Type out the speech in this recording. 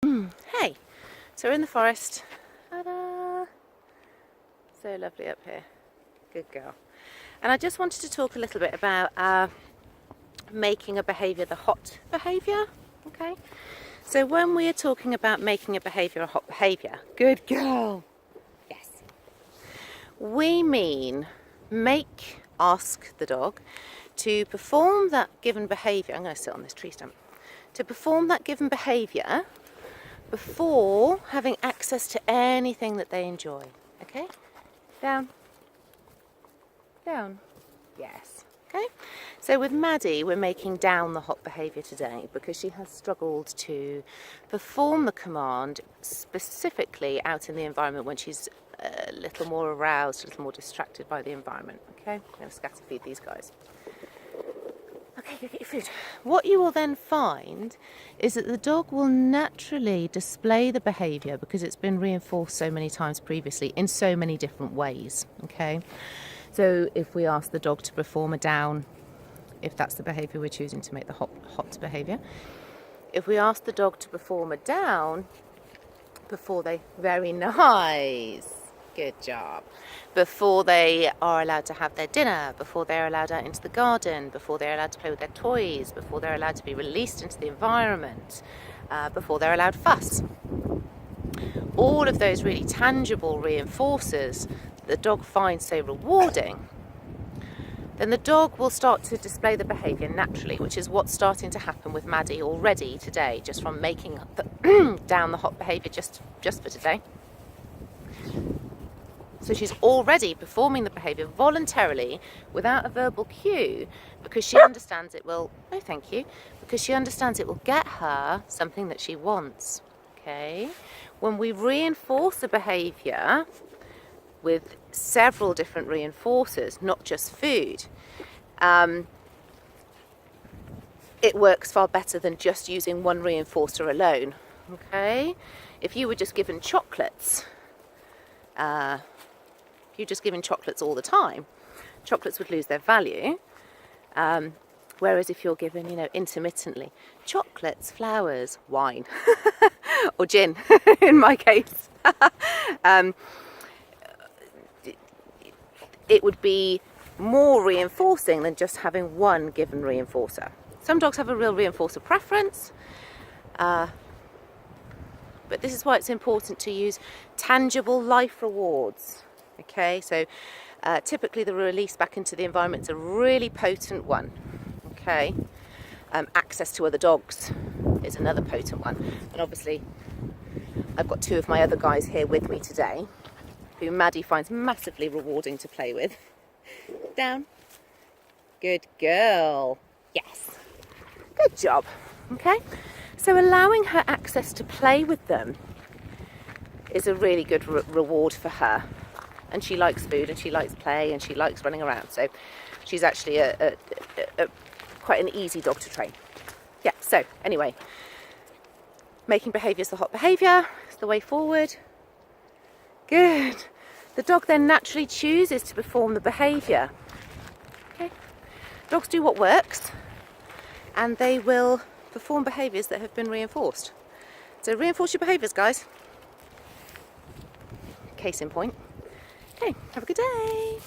Hey, so we're in the forest. Ta-da! So lovely up here. Good girl. And I just wanted to talk a little bit about making a behaviour the hot behaviour. Okay? So when we're talking about making a behaviour a hot behaviour, good girl. Yes. We mean ask the dog to perform that given behaviour. I'm going to sit on this tree stump. To perform that given behaviour before having access to anything that they enjoy. Okay? Down. Down. Yes. Okay? So with Maddie, we're making down the hot behaviour today because she has struggled to perform the command specifically out in the environment when she's a little more aroused, a little more distracted by the environment. Okay? I'm going to scatter feed these guys. Okay, go get your food. What you will then find is that the dog will naturally display the behaviour because it's been reinforced so many times previously in so many different ways. Okay, so if we ask the dog to perform a down, if that's the behaviour we're choosing to make the hot behaviour, if we ask the dog to perform a down before they, very nice. Good job. Before they are allowed to have their dinner, before they're allowed out into the garden, before they're allowed to play with their toys, before they're allowed to be released into the environment, before they're allowed fuss. All of those really tangible reinforcers that the dog finds so rewarding, then the dog will start to display the behaviour naturally, which is what's starting to happen with Maddie already today, just from making down the hot behaviour just for today. So she's already performing the behaviour voluntarily without a verbal cue because she understands it will, no thank you, because she understands it will get her something that she wants. Okay? When we reinforce a behaviour with several different reinforcers, not just food, it works far better than just using one reinforcer alone. Okay? If you were just given chocolates, you're just giving chocolates all the time, chocolates would lose their value. Whereas if you're given, intermittently, chocolates, flowers, wine, or gin, in my case, it would be more reinforcing than just having one given reinforcer. Some dogs have a real reinforcer preference, but this is why it's important to use tangible life rewards. Okay, so typically the release back into the environment is a really potent one. Okay, access to other dogs is another potent one. And obviously I've got two of my other guys here with me today who Maddie finds massively rewarding to play with. Down. Good girl. Yes. Good job. Okay, so allowing her access to play with them is a really good reward for her. And she likes food, and she likes play, and she likes running around. So she's actually quite an easy dog to train. Yeah, so anyway, making behaviours the hot behaviour is the way forward. Good. The dog then naturally chooses to perform the behaviour. Okay. Dogs do what works, and they will perform behaviours that have been reinforced. So reinforce your behaviours, guys. Case in point. Okay, have a good day.